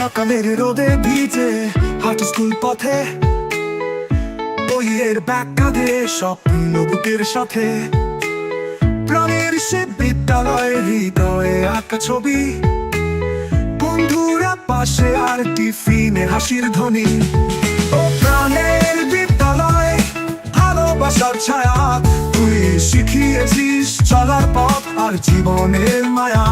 সকালের রোদে ভিজে হাঁটু স্কুল পথে, বইয়ের ব্যাগ কাঁধে স্বপ্ন বুকের সাথে। প্রাণের সে বিদ্যালয়, হৃদয়ে আঁকা ছবি, বন্ধুরা পাশে আর টিফিনে হাসির ধ্বনি। ও প্রাণের বিদ্যালয়, ভালোবাসার ছায়া, তুই শিখিয়েছিস চলার পথ আর জীবনের মায়া।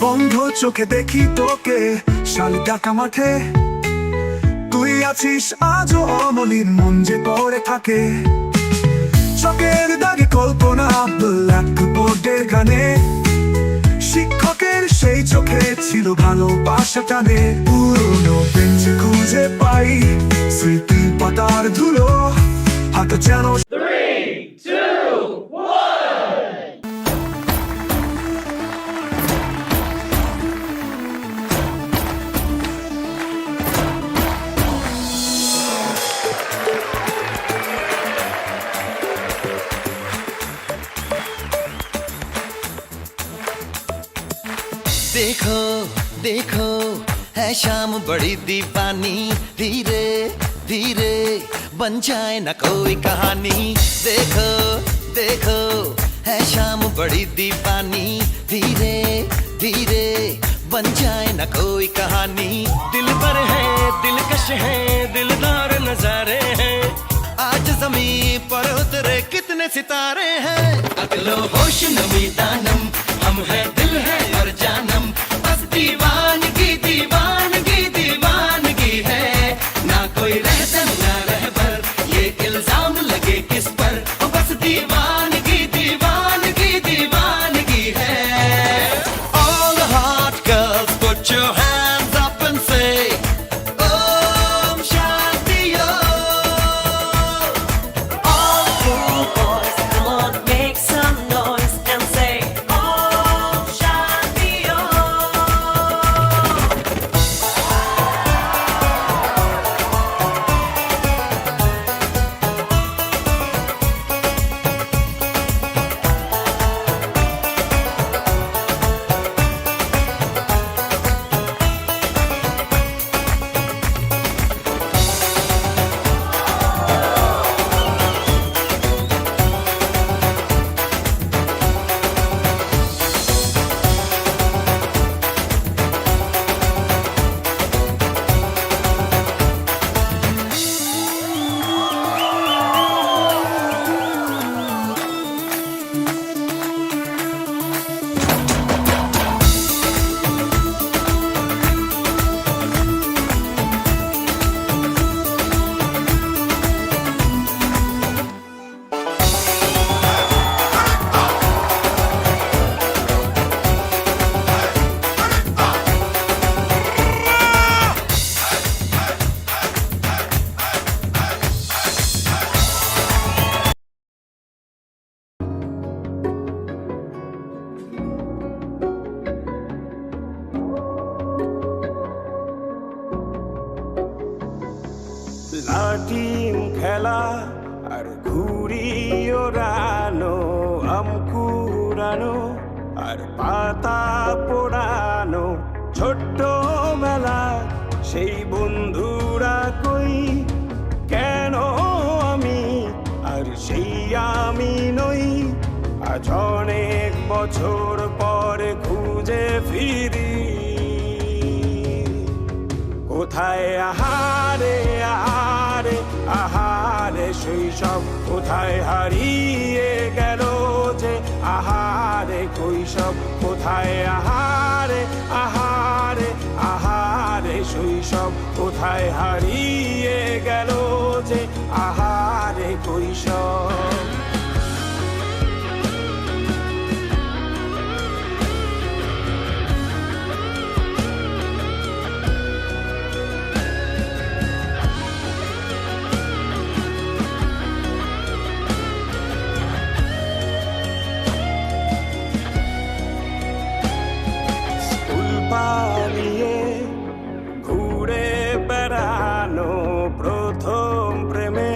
বন্ধ চোখে দেখি তোকে শালিকা মাঠে, তুই আছিস আজও অমলিন, মন যে পড়ে থাকে। চোখের দাগে কল্পনা, ব্ল্যাকবোর্ডের গানে, শিক্ষকের সেই চোখে ছিল ভালোবাসা টানে। পুরনো বেঞ্চ খুঁজে পাই, স্মৃতি পাতার ধুলো, হাতে যেন। 3, 2, 1. देखो देखो है शाम बड़ी दीवानी, धीरे धीरे बन जाए न कोई कहानी। देखो देखो है शाम बड़ी दीवानी, धीरे धीरे बन जाए न कोई कहानी। दिल पर है दिलकश है, दिलदार नजारे हैं, आज जमीन पर उतरे कितने सितारे हैं। अगलो होश नमी दानम, हम है दिल है और जानम, बस दीवानगी दीवानगी दीवानगी है। ना कोई रहता ना रहबर, ये इल्जाम लगे किस पर, बस दीवानगी दीवानगी दीवानगी है। All the hot girls put your hands up and say Om Shanti Om. All cool boys, come on, make some noise and say Om Shanti Om. লাটিম খেলা আর ঘুড়ি ওড়ানো, আম কুড়ানো আর পাতা পোড়ানো, ছোট্ট মেলা সেই বন্ধুরা কই, কেন আমি আর সেই আমি নই। আজ অনেক বছর পরে খুঁজে ফিরি, কোথায় আহারে আহারে আহারে শৈশব, কোথায় হারিয়ে গেল যে আহারে কৈশব। কোথায় আহারে আহারে আহারে শৈশব, কোথায় হারিয়ে গেল যে আহারে কৈশব। পালিয়ে ঘুরে বেড়ানো, প্রথম প্রেমে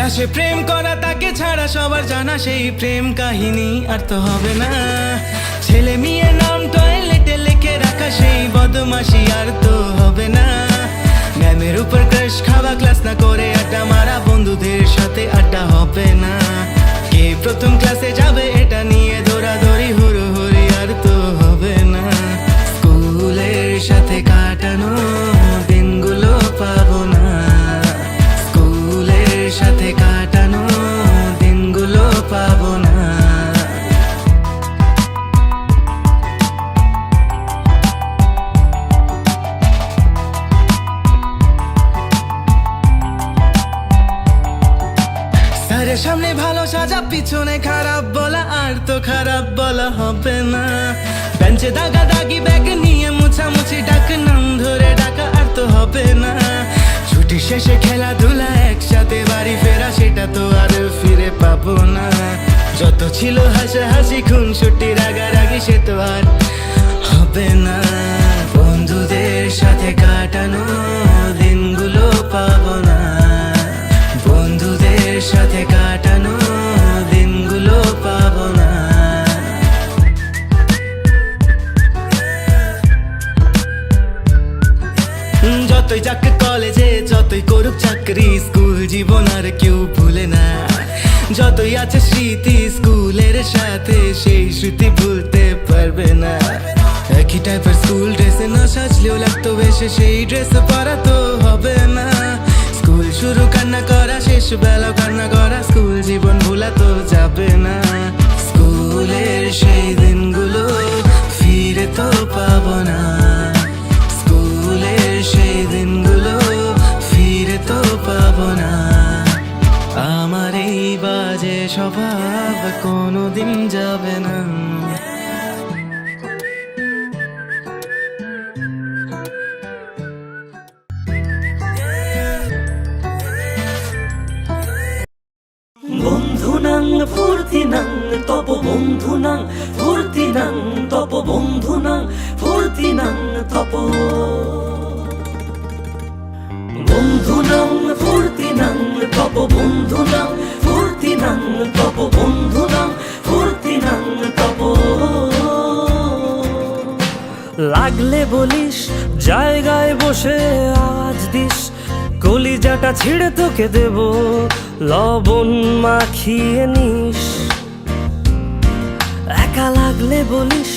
ক্লাসে প্রেম করা তাকে ছাড়া সবার জানা সেই প্রেম কাহিনী আর তো হবে না। ছেলে মেয়ের নাম টয়লেটে লিখে রাখা সেই বদমাশি আর তো হবে না। ম্যামের উপর ক্রাশ খাওয়া, ক্লাস না করে আড্ডা মারা, বন্ধুদের সাথে আড্ডা হবে না। কে প্রথম ক্লাসে যাবে এটা নিয়ে দৌড়াদৌড়ি হুড়োহুড়ি আর তো হবে না। স্কুলের সাথে কাটানো দিনগুলো পাবো না, স্কুলের সাথে কাটানো দিনগুলো পাবো না। স্যারের সামনে ভালো সাজা, পিছনে খারাপ বলা আর তো খারাপ বলা হবে না। বেঞ্চে দাগা দাগি, ব্যাগ নিয়ে মুছামুছি, ডাক নাম ধরে ডাকা আর তো হবে না। ছুটি শেষে খেলাধুলা, একসাথে বাড়ি ফেরা, সেটা তো আর ফিরে পাবো না। যত ছিল হাসাহাসি, খুনসুটি, রাগারাগি, সে তো আর হবে না। বন্ধুদের সাথে কাটানো দিনগুলো পাবো না, বন্ধুদের সাথে কাটানো দিনগুলো পাবো না। যতই যাক কলেজে, যতই করুক চাকরি, স্কুল জীবন আর কেউ ভুলে না। যতই আছে স্মৃতি স্কুলের সাথে, সেই স্মৃতি ভুলতে পারবে না। একই টাইপের স্কুল ড্রেসে না সাজলেও লাগতো বেশি, সেই ড্রেস পরা তো হবে না। স্কুল শুরু কান্না করা, শেষ বেলা কান্না করা, স্কুল জীবন ভোলা তো যাবে না। স্কুলের সেই দিনগুলো ফিরে তো পাবো না, স্কুলের সেই দিনগুলো ফিরে তো পাবো না। আমার এই বাজে স্বভাব কোনোদিন যাবে না। বন্ধুনাং ফুর্তিনাং তপ বন্ধুনাং ফুর্তিনাং তপ বন্ধুনাং ফুর্তিনাং তপ বন্ধুনাং ফুর্তিনাং তপ বন্ধুনাং ফুর্তিনাং তপ বন্ধুনাং ফুর্তিনাং তপ। লাগলে বলিস, জায়গায় বসে আওয়াজ দিস, কলিজাটা ছিঁড়ে তোকে দেব, লবণ মাখিয়ে নিস। একা লাগলে বলিস,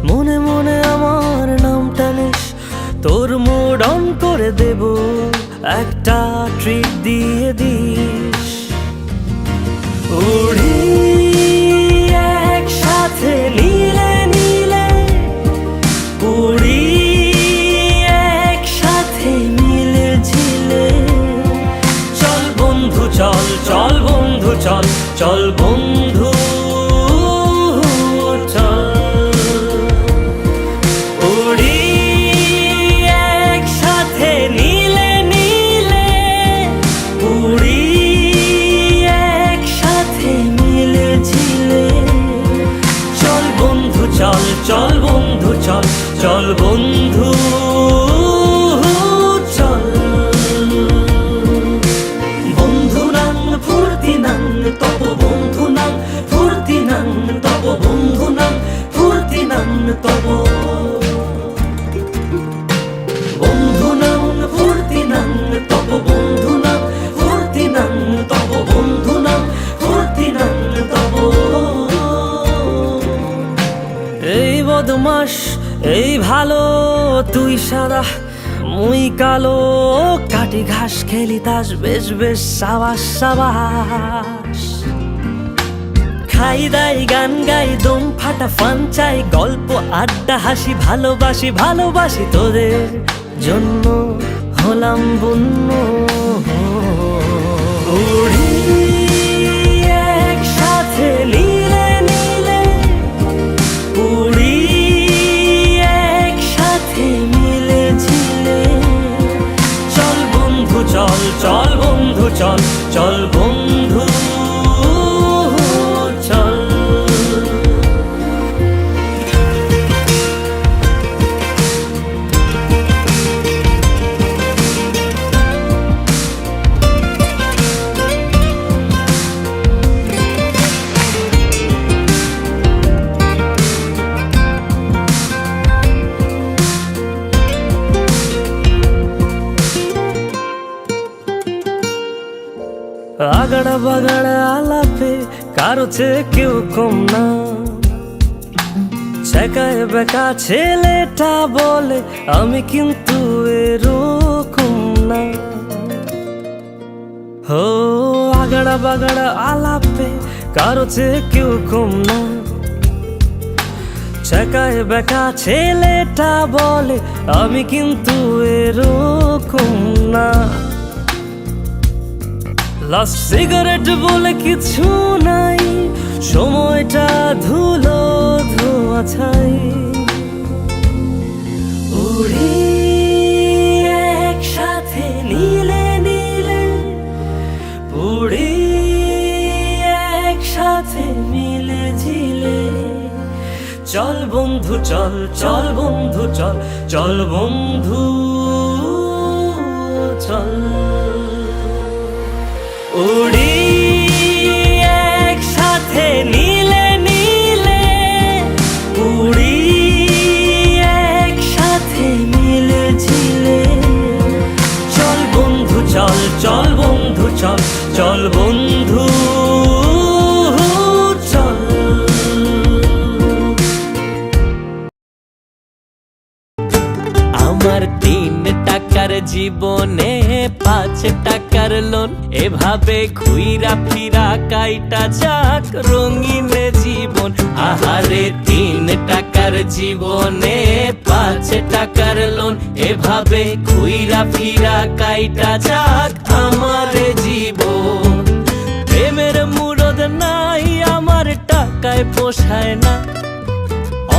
মনে মনে আমার নামটা নিস, তোর মুড অন করে দেব, একটা ট্রিট দিয়ে দিস। উড়ি একসাথে নীলে নীলে, উড়ি একসাথে মিলে ঝিলে, চল বন্ধু চল, চল বন্ধু চল, চল বন্ধু চল। উড়ি একসাথে নীলে নীলে, উড়ি একসাথে মিলে ঝিলে, চল বন্ধু চল, চল বন্ধু চল, চল বন্ধু চল। বন্ধুনাং ফুর্তিনাং তপ বন্ধুনাং ফুর্তিনাং তপ বন্ধুনাং ফুর্তিনাং তপ বন্ধুনাং ফুর্তিনাং তপ বন্ধুনাং ফুর্তিনাং তপ বন্ধুনাং ফুর্তিনাং তপ। এই বদমাস এই ভালো, তুই সাদা মুই কালো, কাটি ঘাস খেলি তাস, বেশ বেশ সাবাস সাবাস। খাই দাই গান গাই, দম ফাটা ফান চাই, গল্প আড্ডা হাসি, ভালোবাসি ভালোবাসি, তোদের জন্য হলাম বন্য। উড়ি একসাথে নীলে নীলে, উড়ি একসাথে মিলে ঝিলে, চল বন্ধু চল, চল বন্ধু চল, চল বন্ধু চল। আগাড়া বাগাড়া আলাপে কারো চেয়ে কেউ কম না, ছেকায় বেকা ছেলেটা বলে আমি কিন্তু এরকম না। ও আগাড়া বাগাড়া আলাপে কারো চেয়ে কেউ কম না, ছেকায় বেকা ছেলেটা বলে আমি কিন্তু এরকম না। লাস্ট সিগারেট বলে কিছু নাই, সময়টা ধুলো ধোয়া ছাই। উড়ি একসাথে নীলে নীলে, উড়ি একসাথে মিলে ঝিলে। চল বন্ধু চল, চল বন্ধু চল, চল বন্ধু চল। উড়ি একসাথে নীলে নীলে, উড়ি একসাথে মিলে ঝিলে। চল বন্ধু চল, চল বন্ধু চল, চল বন্ধু চল। আমার 3 টাকার জীবনে 5 টাকার লোন, এভাবে ঘুইরা ফিরা কাইটা যাক রঙিন জীবন। আহারে 3 টাকার জীবনে 5 টাকার লোন, এভাবে ঘুইরা ফিরা কাইটা যাক আমার জীবন। প্রেমের মুরদ নাই আমার, টাকায় পোষায় না,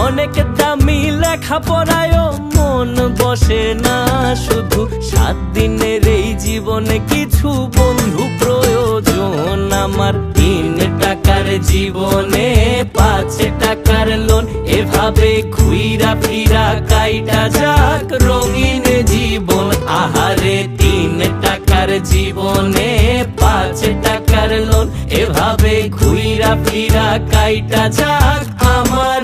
অনেক দামি লেখা পড়ায়ও মন বসে না। শুধু 7 দিনের এই জীবনে কিছু বন্ধু প্রয়োজন আমার। 3 টাকার জীবনে 5 টাকার লোন, এভাবে ঘুইরা ফিরা কাইটা যাক রঙিন জীবন। আহারে 3 টাকার জীবনে 5 টাকার লোন, এভাবে ঘুইরা ফিরা কাইটা যাক আমার